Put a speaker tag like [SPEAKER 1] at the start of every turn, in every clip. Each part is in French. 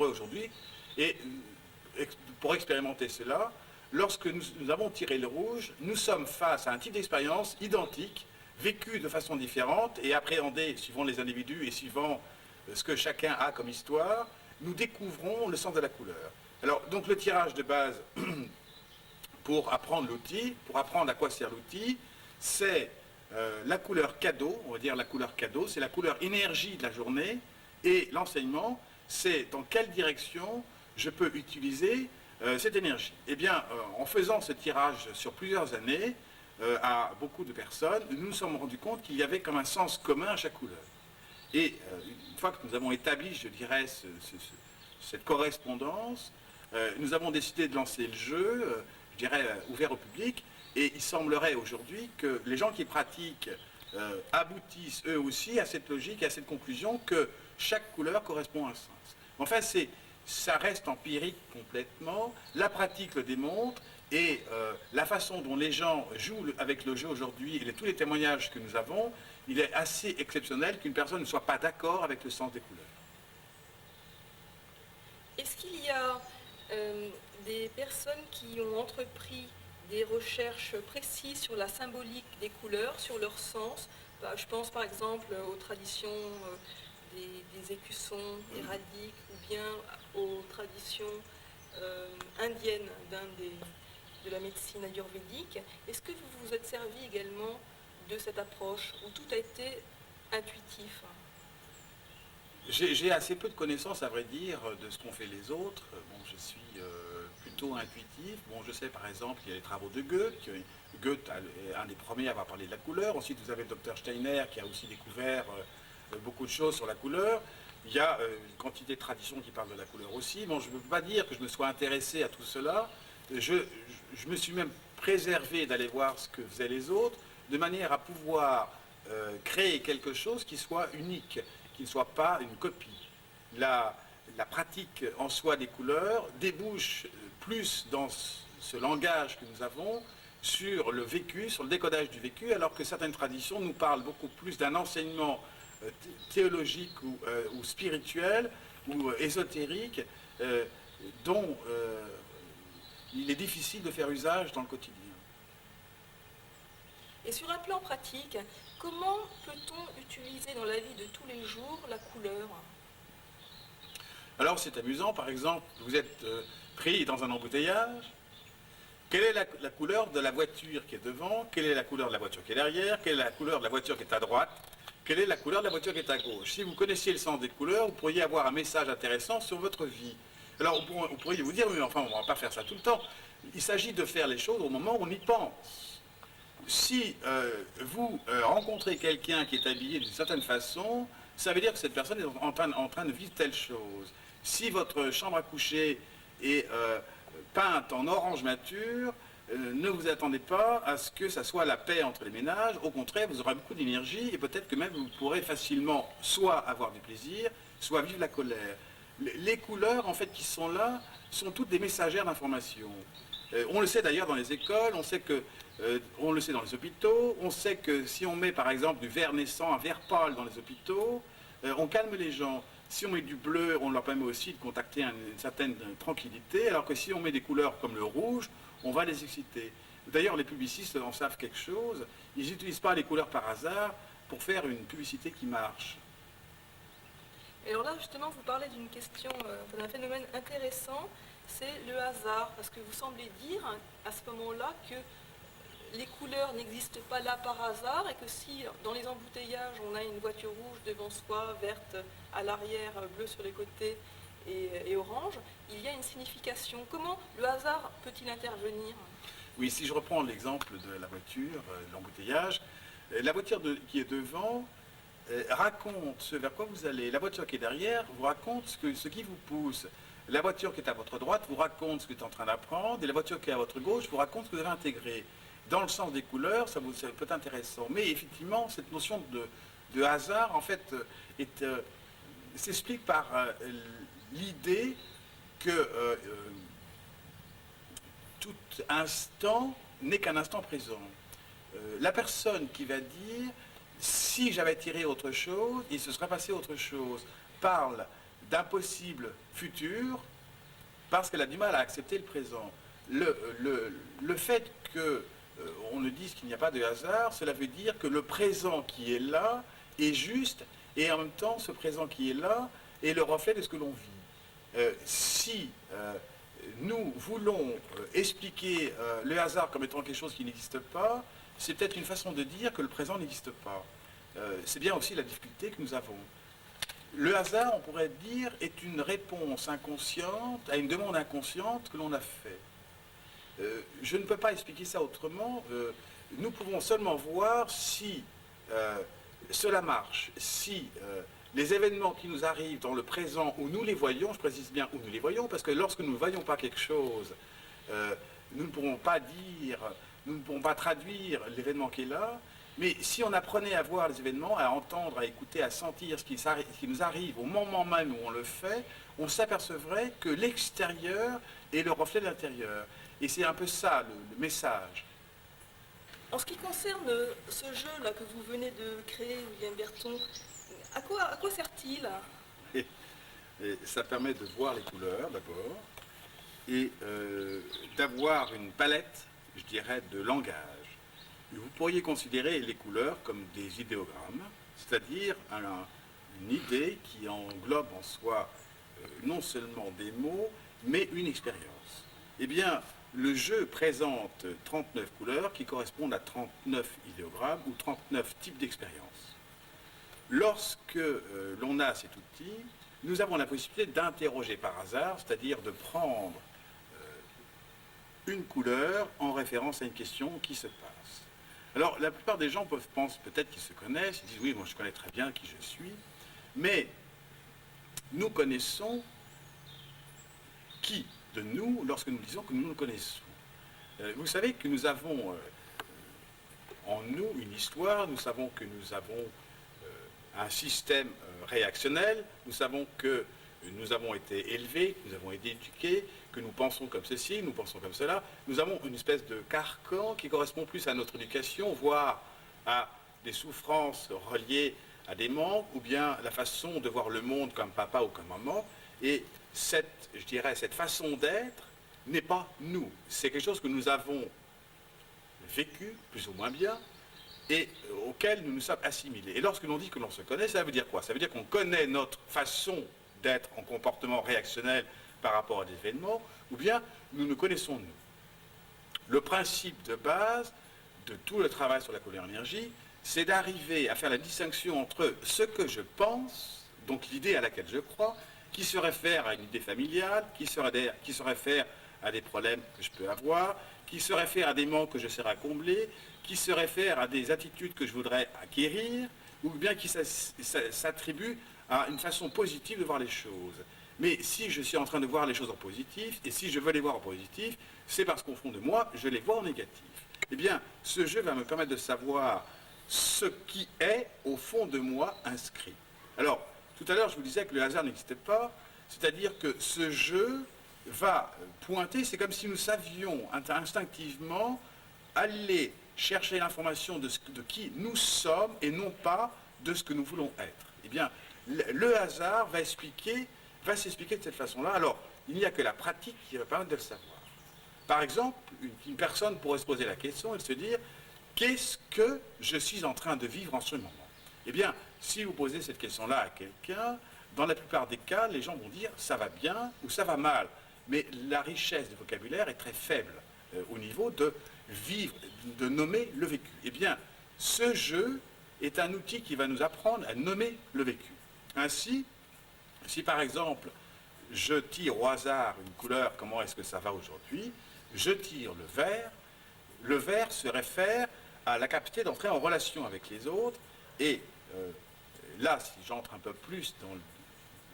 [SPEAKER 1] pour eux aujourd'hui. Et pour expérimenter cela, lorsque nous avons tiré le rouge, nous sommes face à un type d'expérience identique, vécu de façon différente et appréhendé suivant les individus et suivant ce que chacun a comme histoire, nous découvrons le sens de la couleur. Alors, donc le tirage de base pour apprendre l'outil, pour apprendre à quoi sert l'outil, c'est la couleur cadeau, on va dire la couleur cadeau, c'est la couleur énergie de la journée, et l'enseignement, c'est dans quelle direction je peux utiliser cette énergie. Eh bien, en faisant ce tirage sur plusieurs années, à beaucoup de personnes, nous nous sommes rendus compte qu'il y avait comme un sens commun à chaque couleur. Et une fois que nous avons établi, je dirais, cette correspondance, nous avons décidé de lancer le jeu, je dirais, ouvert au public, et il semblerait aujourd'hui que les gens qui pratiquent aboutissent eux aussi à cette logique, à cette conclusion que chaque couleur correspond à un sens. Enfin, ça reste empirique complètement, la pratique le démontre, et la façon dont les gens jouent avec le jeu aujourd'hui, et tous les témoignages que nous avons, il est assez exceptionnel qu'une personne ne soit pas d'accord avec le sens des couleurs.
[SPEAKER 2] Est-ce qu'il y a des personnes qui ont entrepris des recherches précises sur la symbolique des couleurs, sur leur sens? Je pense par exemple aux traditions des écussons héraldiques ou bien aux traditions indiennes de la médecine ayurvédique. Est-ce que vous vous êtes servi également de cette approche où tout a été intuitif?
[SPEAKER 1] J'ai assez peu de connaissances, à vrai dire, de ce qu'ont fait les autres. Bon, je suis plutôt intuitif. Bon, je sais par exemple qu'il y a les travaux de Goethe. Goethe est un des premiers à avoir parlé de la couleur. Ensuite, vous avez le docteur Steiner qui a aussi découvert beaucoup de choses sur la couleur. Il y a une quantité de traditions qui parlent de la couleur aussi. Bon, je ne peux pas dire que je me sois intéressé à tout cela. Je me suis même préservé d'aller voir ce que faisaient les autres, de manière à pouvoir créer quelque chose qui soit unique, qui ne soit pas une copie. La pratique en soi des couleurs débouche plus dans ce langage que nous avons sur le vécu, sur le décodage du vécu, alors que certaines traditions nous parlent beaucoup plus d'un enseignement théologique ou spirituel ou ésotérique dont il est difficile de faire usage dans le quotidien.
[SPEAKER 2] Et sur un plan pratique, comment peut-on utiliser dans la vie de tous les jours la couleur?
[SPEAKER 1] Alors c'est amusant, par exemple, vous êtes pris dans un embouteillage. Quelle est la couleur de la voiture qui est devant? Quelle est la couleur de la voiture qui est derrière? Quelle est la couleur de la voiture qui est à droite? Quelle est la couleur de la voiture qui est à gauche? Si vous connaissiez le sens des couleurs, vous pourriez avoir un message intéressant sur votre vie. Alors vous pourriez vous dire, mais enfin on ne va pas faire ça tout le temps. Il s'agit de faire les choses au moment où on y pense. Si vous rencontrez quelqu'un qui est habillé d'une certaine façon, ça veut dire que cette personne est en train de vivre telle chose. Si votre chambre à coucher est peinte en orange mature, ne vous attendez pas à ce que ça soit la paix entre les ménages. Au contraire, vous aurez beaucoup d'énergie et peut-être que même vous pourrez facilement soit avoir du plaisir, soit vivre la colère. Les couleurs, en fait, qui sont là, sont toutes des messagères d'information. On le sait d'ailleurs dans les écoles, on le sait dans les hôpitaux, on sait que si on met par exemple du vert naissant, un vert pâle dans les hôpitaux, on calme les gens. Si on met du bleu, on leur permet aussi de contacter une certaine tranquillité, alors que si on met des couleurs comme le rouge, on va les exciter. D'ailleurs, les publicistes en savent quelque chose, ils n'utilisent pas les couleurs par hasard pour faire une publicité qui marche.
[SPEAKER 2] Et alors là, justement, vous parlez d'une question, d'un phénomène intéressant, c'est le hasard, parce que vous semblez dire à ce moment-là que les couleurs n'existent pas là par hasard et que si dans les embouteillages on a une voiture rouge devant soi, verte à l'arrière, bleue sur les côtés et orange, il y a une signification. Comment le hasard peut-il intervenir?
[SPEAKER 1] Oui, si je reprends l'exemple de la voiture, l'embouteillage, la voiture qui est devant raconte ce vers quoi vous allez. La voiture qui est derrière vous raconte ce qui vous pousse. La voiture qui est à votre droite vous raconte ce que vous êtes en train d'apprendre, et la voiture qui est à votre gauche vous raconte ce que vous avez intégré. Dans le sens des couleurs, ça peut être intéressant. Mais effectivement, cette notion de hasard, en fait, s'explique par l'idée que tout instant n'est qu'un instant présent. La personne qui va dire « si j'avais tiré autre chose, il se serait passé autre chose » parle d'un possible futur parce qu'elle a du mal à accepter le présent. Le fait que on ne dise qu'il n'y a pas de hasard, cela veut dire que le présent qui est là est juste, et en même temps, ce présent qui est là est le reflet de ce que l'on vit. Si nous voulons expliquer le hasard comme étant quelque chose qui n'existe pas, c'est peut-être une façon de dire que le présent n'existe pas. C'est bien aussi la difficulté que nous avons. Le hasard, on pourrait dire, est une réponse inconsciente à une demande inconsciente que l'on a faite. Je ne peux pas expliquer ça autrement. Nous pouvons seulement voir si cela marche, si les événements qui nous arrivent dans le présent, où nous les voyons, je précise bien où nous les voyons, parce que lorsque nous ne voyons pas quelque chose, nous ne pourrons pas dire, nous ne pourrons pas traduire l'événement qui est là, mais si on apprenait à voir les événements, à entendre, à écouter, à sentir ce qui nous arrive au moment même où on le fait, on s'apercevrait que l'extérieur est le reflet de l'intérieur. Et c'est un peu ça le message.
[SPEAKER 2] En ce qui concerne ce jeu-là que vous venez de créer, William Berton, à quoi sert-il?
[SPEAKER 1] Et ça permet de voir les couleurs d'abord, et d'avoir une palette, je dirais, de langage. Vous pourriez considérer les couleurs comme des idéogrammes, c'est-à-dire une idée qui englobe en soi non seulement des mots, mais une expérience. Eh bien, le jeu présente 39 couleurs qui correspondent à 39 idéogrammes ou 39 types d'expériences. Lorsque l'on a cet outil, nous avons la possibilité d'interroger par hasard, c'est-à-dire de prendre une couleur en référence à une question qui se passe. Alors, la plupart des gens pensent peut-être qu'ils se connaissent, ils disent oui, moi je connais très bien qui je suis, mais nous connaissons qui de nous lorsque nous disons que nous nous connaissons. Vous savez que nous avons en nous une histoire, nous savons que nous avons un système réactionnel, nous savons que nous avons été élevés, nous avons été éduqués, que nous pensons comme ceci, nous pensons comme cela. Nous avons une espèce de carcan qui correspond plus à notre éducation, voire à des souffrances reliées à des manques, ou bien la façon de voir le monde comme papa ou comme maman. Et je dirais, cette façon d'être n'est pas nous. C'est quelque chose que nous avons vécu, plus ou moins bien, et auquel nous nous sommes assimilés. Et lorsque l'on dit que l'on se connaît, ça veut dire quoi? Ça veut dire qu'on connaît notre façon d'être en comportement réactionnel par rapport à des événements, ou bien nous nous connaissons nous. Le principe de base de tout le travail sur la couleur énergie, c'est d'arriver à faire la distinction entre ce que je pense, donc l'idée à laquelle je crois, qui se réfère à une idée familiale, qui se réfère à des problèmes que je peux avoir, qui se réfère à des manques que je serai à combler, qui se réfère à des attitudes que je voudrais acquérir, ou bien qui s'attribue à une façon positive de voir les choses. Mais si je suis en train de voir les choses en positif, et si je veux les voir en positif, c'est parce qu'au fond de moi, je les vois en négatif. Eh bien, ce jeu va me permettre de savoir ce qui est au fond de moi inscrit. Alors, tout à l'heure, je vous disais que le hasard n'existait pas, c'est-à-dire que ce jeu va pointer, c'est comme si nous savions instinctivement aller chercher l'information de qui nous sommes et non pas de ce que nous voulons être. Eh bien, le hasard va s'expliquer de cette façon-là. Alors, il n'y a que la pratique qui va permettre de le savoir. Par exemple, une personne pourrait se poser la question et se dire « Qu'est-ce que je suis en train de vivre en ce moment ?» Eh bien, si vous posez cette question-là à quelqu'un, dans la plupart des cas, les gens vont dire « ça va bien » ou « ça va mal ». Mais la richesse du vocabulaire est très faible au niveau de vivre, de nommer le vécu. Eh bien, ce jeu est un outil qui va nous apprendre à nommer le vécu. Ainsi, si par exemple, je tire au hasard une couleur, comment est-ce que ça va aujourd'hui? Je tire le vert se réfère à la capacité d'entrer en relation avec les autres, et là, si j'entre un peu plus dans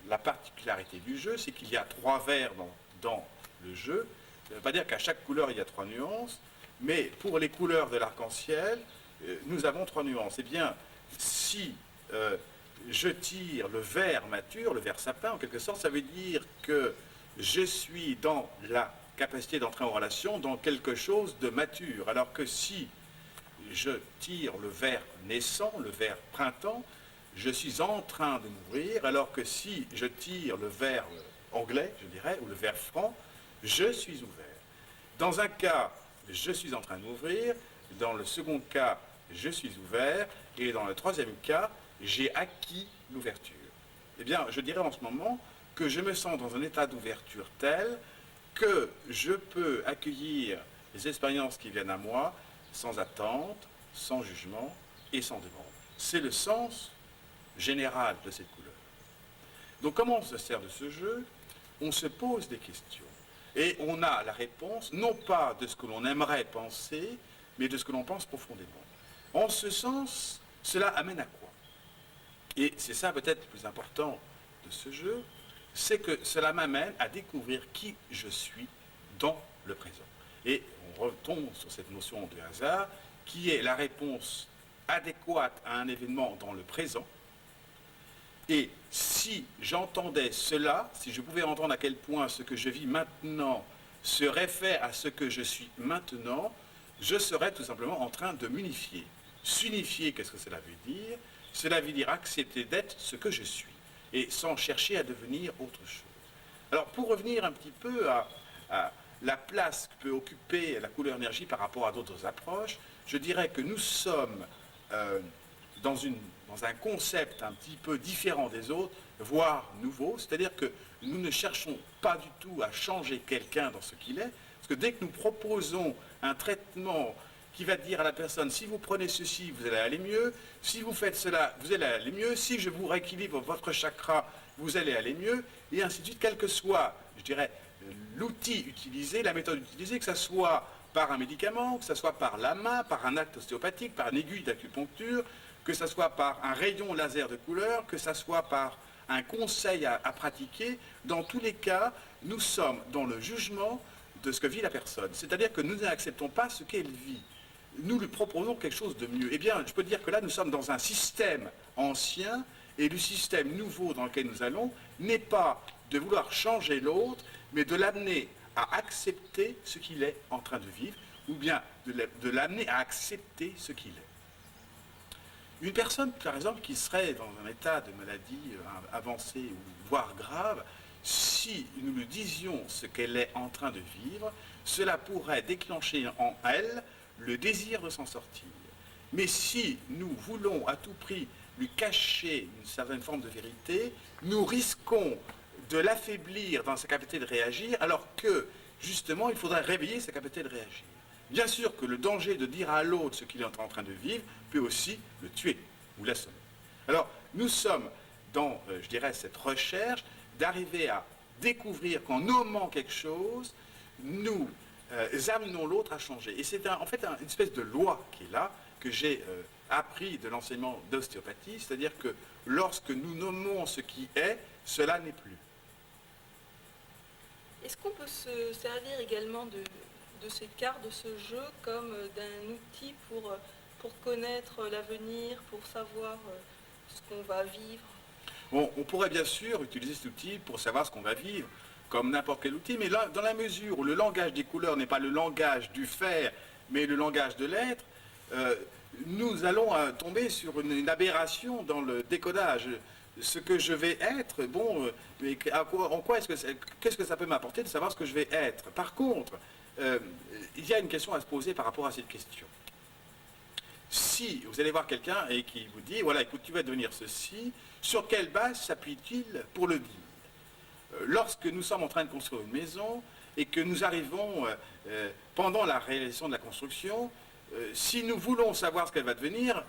[SPEAKER 1] la particularité du jeu, c'est qu'il y a 3 verts dans le jeu. Ça ne veut pas dire qu'à chaque couleur, il y a 3 nuances, mais pour les couleurs de l'arc-en-ciel, nous avons 3 nuances. Eh bien, si je tire le vert mature, le vert sapin, en quelque sorte, ça veut dire que je suis dans la capacité d'entrer en relation dans quelque chose de mature. Alors que si je tire le vert naissant, le vert printemps, je suis en train de m'ouvrir, alors que si je tire le verbe anglais, je dirais, ou le verbe franc, je suis ouvert. Dans un cas, je suis en train de m'ouvrir, dans le second cas, je suis ouvert, et dans le troisième cas, j'ai acquis l'ouverture. Eh bien, je dirais en ce moment que je me sens dans un état d'ouverture tel que je peux accueillir les expériences qui viennent à moi sans attente, sans jugement et sans demande. C'est le sens général de cette couleur. Donc comment on se sert de ce jeu? On se pose des questions. Et on a la réponse, non pas de ce que l'on aimerait penser, mais de ce que l'on pense profondément. En ce sens, cela amène à quoi? Et c'est ça peut-être le plus important de ce jeu, c'est que cela m'amène à découvrir qui je suis dans le présent. Et on retombe sur cette notion de hasard, qui est la réponse adéquate à un événement dans le présent. Et si j'entendais cela, si je pouvais entendre à quel point ce que je vis maintenant se réfère à ce que je suis maintenant, je serais tout simplement en train de m'unifier. S'unifier, qu'est-ce que cela veut dire? Cela veut dire accepter d'être ce que je suis, et sans chercher à devenir autre chose. Alors, pour revenir un petit peu à la place que peut occuper la couleur énergie par rapport à d'autres approches, je dirais que nous sommes dans un concept un petit peu différent des autres, voire nouveau, c'est-à-dire que nous ne cherchons pas du tout à changer quelqu'un dans ce qu'il est, parce que dès que nous proposons un traitement qui va dire à la personne, si vous prenez ceci, vous allez aller mieux, si vous faites cela, vous allez aller mieux, si je vous rééquilibre votre chakra, vous allez aller mieux, et ainsi de suite, quel que soit, je dirais, l'outil utilisé, la méthode utilisée, que ce soit par un médicament, que ce soit par la main, par un acte ostéopathique, par une aiguille d'acupuncture, que ce soit par un rayon laser de couleur, que ce soit par un conseil à pratiquer, dans tous les cas, nous sommes dans le jugement de ce que vit la personne. C'est-à-dire que nous n'acceptons pas ce qu'elle vit. Nous lui proposons quelque chose de mieux. Eh bien, je peux dire que là, nous sommes dans un système ancien, et le système nouveau dans lequel nous allons n'est pas de vouloir changer l'autre, mais de l'amener à accepter ce qu'il est en train de vivre, ou bien de l'amener à accepter ce qu'il est. Une personne, par exemple, qui serait dans un état de maladie avancée ou voire grave, si nous lui disions ce qu'elle est en train de vivre, cela pourrait déclencher en elle le désir de s'en sortir. Mais si nous voulons à tout prix lui cacher une certaine forme de vérité, nous risquons de l'affaiblir dans sa capacité de réagir, alors que, justement, il faudrait réveiller sa capacité de réagir. Bien sûr que le danger de dire à l'autre ce qu'il est en train de vivre peut aussi le tuer ou l'assommer. Alors, nous sommes dans, je dirais, cette recherche d'arriver à découvrir qu'en nommant quelque chose, nous amenons l'autre à changer. Et c'est en fait une espèce de loi qui est là, que j'ai appris de l'enseignement d'ostéopathie, c'est-à-dire que lorsque nous nommons ce qui est, cela n'est plus.
[SPEAKER 2] Est-ce qu'on peut se servir également de ces cartes, de ce jeu, comme d'un outil pour connaître l'avenir, pour savoir ce qu'on va vivre?
[SPEAKER 1] Bon, on pourrait bien sûr utiliser cet outil pour savoir ce qu'on va vivre, comme n'importe quel outil, mais là, dans la mesure où le langage des couleurs n'est pas le langage du faire, mais le langage de l'être, nous allons tomber sur une aberration dans le décodage. Ce que je vais être, bon, mais en quoi qu'est-ce que ça peut m'apporter de savoir ce que je vais être? Par contre, il y a une question à se poser par rapport à cette question. Si vous allez voir quelqu'un et qui vous dit, voilà, écoute, tu vas devenir ceci, sur quelle base s'appuie-t-il pour le dire? Lorsque nous sommes en train de construire une maison et que nous arrivons pendant la réalisation de la construction, si nous voulons savoir ce qu'elle va devenir,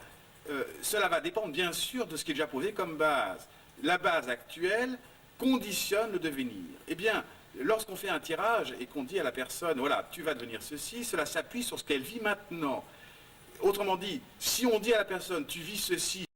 [SPEAKER 1] cela va dépendre bien sûr de ce qui est déjà posé comme base. La base actuelle conditionne le devenir. Eh bien, lorsqu'on fait un tirage et qu'on dit à la personne, voilà, tu vas devenir ceci, cela s'appuie sur ce qu'elle vit maintenant. Autrement dit, si on dit à la personne, tu vis ceci,